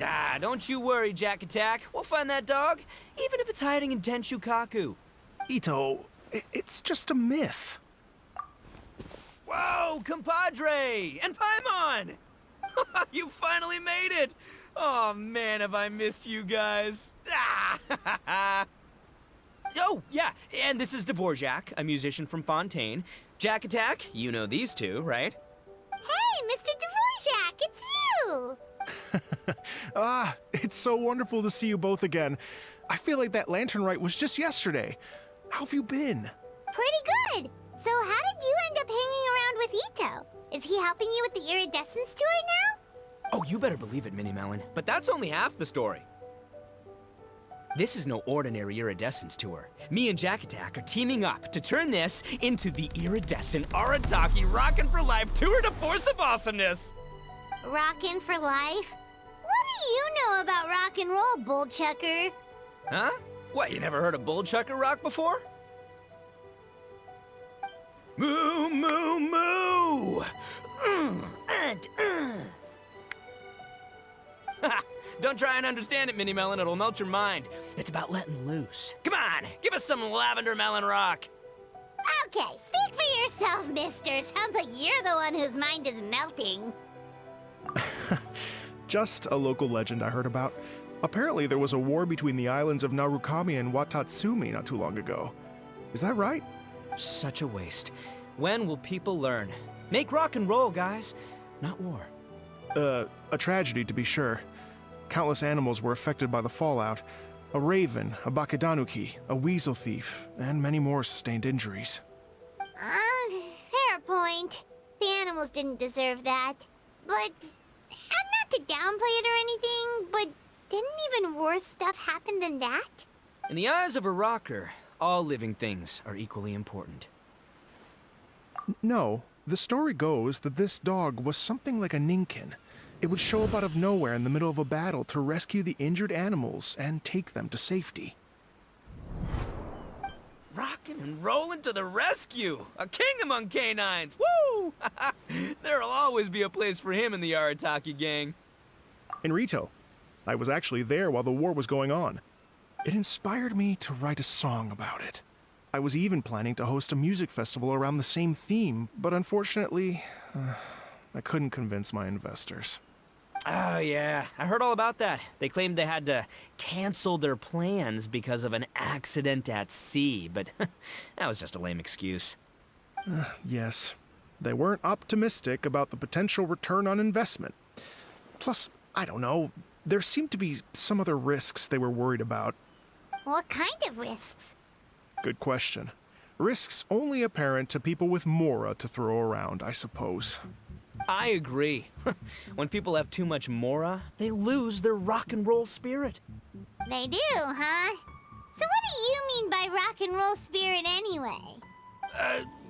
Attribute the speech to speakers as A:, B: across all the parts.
A: Ah, don't you worry, Jack Attack. We'll find that dog, even if it's hiding in Tenshukaku.
B: Ito, it's just a myth.
A: Whoa, compadre! And Paimon! You finally made it! Oh man, have I missed you guys. Ah! Oh, yeah, and this is Dvorak, a musician from Fontaine. Jack Attack, you know these two, right?
C: Hey, Mr. Dvorak, it's you!
B: It's so wonderful to see you both again. I feel like that lantern rite was just yesterday. How have you been?
C: Pretty good. So how did you end up hanging around with Ito? Is he helping you with the Iridescence tour now?
A: Oh, you better believe it, Mini Melon. But that's only half the story. This is no ordinary Iridescence tour. Me and Jack Attack are teaming up to turn this into the Iridescent Arataki Rockin' for Life Tour de Force of Awesomeness!
C: Rockin' for life? What do you know about rock and roll, bullchucker?
A: Huh? What, you never heard of Bullchucker Rock before? Moo, moo, moo! Don't try and understand it, Mini Melon. It'll melt your mind. It's about letting loose. Come on, give us some Lavender Melon Rock.
C: Okay, speak for yourself, mister. Sounds like you're the one whose mind is melting.
B: Just a local legend I heard about. Apparently there was a war between the islands of Narukami and Watatsumi not too long ago. Is that right?
A: Such a waste. When will people learn? Make rock and roll, guys, not war.
B: A tragedy to be sure. Countless animals were affected by the fallout. A raven, a bakedanuki, a weasel thief, and many more sustained injuries.
C: Fair point. The animals didn't deserve that. But, not to downplay it or anything, but didn't even worse stuff happen than that?
A: In the eyes of a rocker, all living things are equally important.
B: No, the story goes that this dog was something like a ninkin. It would show up out of nowhere in the middle of a battle to rescue the injured animals and take them to safety.
A: Rockin' and rollin' to the rescue! A king among canines! Woo! There'll always be a place for him in the Arataki gang.
B: In Rito, I was actually there while the war was going on. It inspired me to write a song about it. I was even planning to host a music festival around the same theme, but unfortunately, I couldn't convince my investors.
A: Oh yeah, I heard all about that. They claimed they had to cancel their plans because of an accident at sea, but that was just a lame excuse.
B: Yes, they weren't optimistic about the potential return on investment. Plus, I don't know, there seemed to be some other risks they were worried about.
C: What kind of risks?
B: Good question. Risks only apparent to people with mora to throw around, I suppose.
A: I agree. When people have too much mora, they lose their rock and roll spirit.
C: They do, huh? So what do you mean by rock and roll spirit anyway?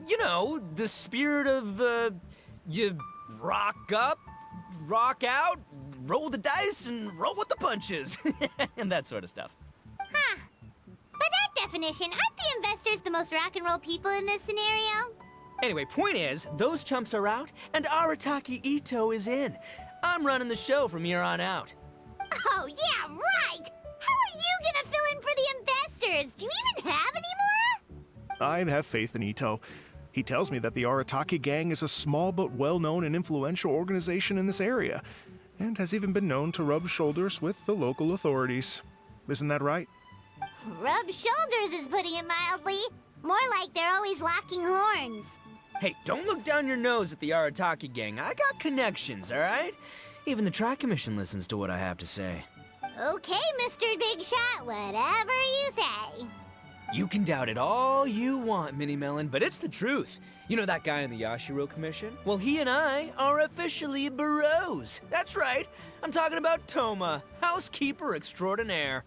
A: You know, the spirit of, you rock up, rock out, roll the dice, and roll with the punches. And that sort of stuff.
C: Huh. By that definition, aren't the investors the most rock and roll people in this scenario?
A: Anyway, point is, those chumps are out, and Arataki Ito is in. I'm running the show from here on out.
C: Oh, yeah, right! How are you gonna fill in for the investors? Do you even have any more?
B: I have faith in Ito. He tells me that the Arataki gang is a small but well-known and influential organization in this area, and has even been known to rub shoulders with the local authorities. Isn't that right?
C: Rub shoulders is putting it mildly. More like they're always locking horns.
A: Hey, don't look down your nose at the Arataki gang. I got connections, all right? Even the Tri-Commission listens to what I have to say.
C: Okay, Mr. Big Shot, whatever you say.
A: You can doubt it all you want, Mini Melon, but it's the truth. You know that guy in the Yashiro Commission? Well, he and I are officially bros. That's right. I'm talking about Toma, housekeeper extraordinaire.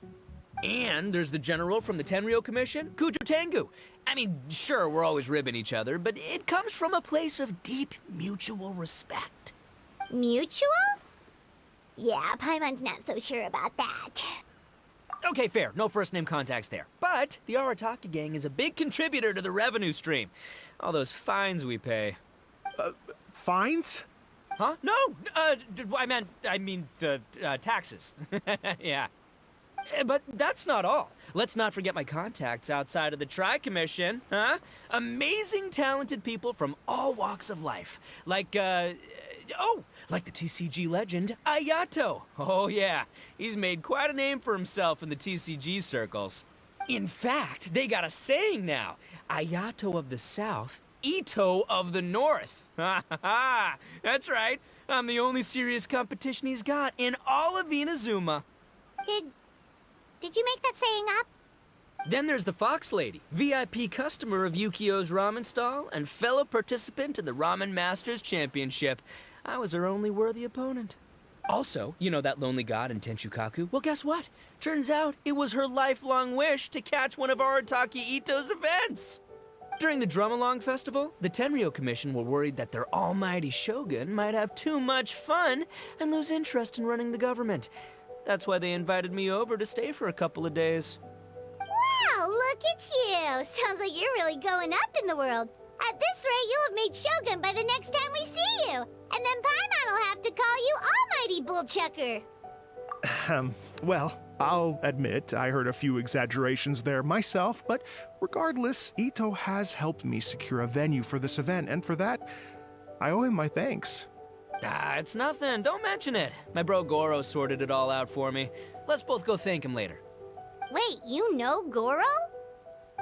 A: And there's the general from the Tenryo Commission, Kujo Tengu. I mean, sure, we're always ribbing each other, but it comes from a place of deep mutual respect.
C: Mutual? Yeah, Paimon's not so sure about that.
A: Okay, fair. No first-name contacts there. But the Arataki gang is a big contributor to the revenue stream. All those fines we pay.
B: Fines?
A: Huh? No, I mean the taxes. Yeah. But that's not all. Let's not forget my contacts outside of the Tri-Commission, huh? Amazing, talented people from all walks of life. Like the TCG legend, Ayato. Oh yeah, he's made quite a name for himself in the TCG circles. In fact, they got a saying now. Ayato of the South, Ito of the North. Ha ha ha! That's right. I'm the only serious competition he's got in all of Inazuma.
C: Did you make that saying up?
A: Then there's the Fox Lady, VIP customer of Yukio's ramen stall and fellow participant in the Ramen Masters Championship. I was her only worthy opponent. Also, you know that lonely god in Tenshukaku? Well, guess what? Turns out it was her lifelong wish to catch one of Arataki Ito's events. During the Drum-Along Festival, the Tenryo Commission were worried that their almighty shogun might have too much fun and lose interest in running the government. That's why they invited me over to stay for a couple of days.
C: Wow, look at you! Sounds like you're really going up in the world. At this rate, you'll have made Shogun by the next time we see you. And then Paimon will have to call you Almighty Bullchucker.
B: Well, I'll admit I heard a few exaggerations there myself, but regardless, Ito has helped me secure a venue for this event, and for that, I owe him my thanks.
A: It's nothing. Don't mention it. My bro Goro sorted it all out for me. Let's both go thank him later.
C: Wait, you know Goro?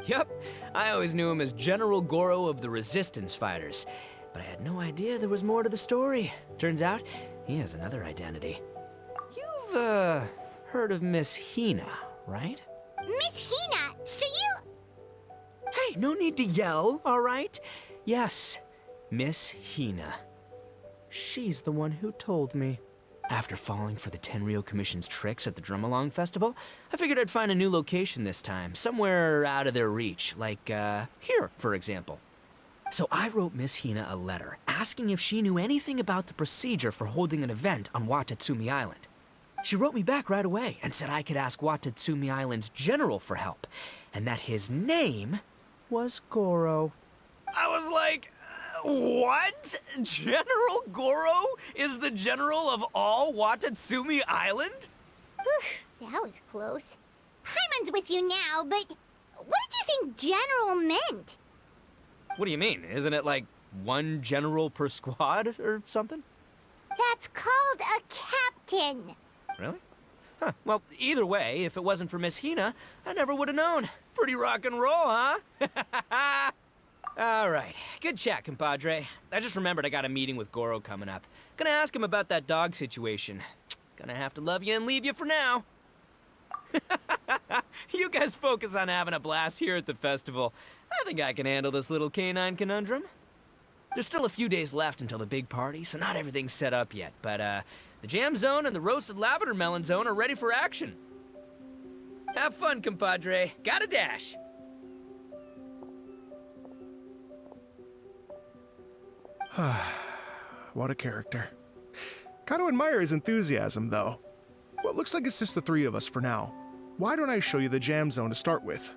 A: Yup. I always knew him as General Goro of the Resistance Fighters. But I had no idea there was more to the story. Turns out, he has another identity. You've, heard of Miss Hina, right?
C: Miss Hina, so you...
A: Hey, no need to yell, all right? Yes, Miss Hina. She's the one who told me. After falling for the Tenryo Commission's tricks at the Drum-Along Festival, I figured I'd find a new location this time, somewhere out of their reach, like, here, for example. So I wrote Miss Hina a letter, asking if she knew anything about the procedure for holding an event on Watatsumi Island. She wrote me back right away and said I could ask Watatsumi Island's general for help, and that his name was Goro. I was like, what? General Goro is the general of all Watatsumi Island?
C: Whew, that was close. Paimon's with you now, but what did you think general meant?
A: What do you mean? Isn't it like one general per squad or something?
C: That's called a captain.
A: Really? Huh. Well, either way, if it wasn't for Miss Hina, I never would have known. Pretty rock and roll, huh? All right. Good chat, compadre. I just remembered I got a meeting with Goro coming up. Gonna ask him about that dog situation. Gonna have to love you and leave you for now. You guys focus on having a blast here at the festival. I think I can handle this little canine conundrum. There's still a few days left until the big party, so not everything's set up yet, but the jam zone and the roasted lavender melon zone are ready for action. Have fun, compadre. Gotta dash.
B: What a character. Gotta admire his enthusiasm, though. Well, it looks like it's just the three of us for now. Why don't I show you the jam zone to start with?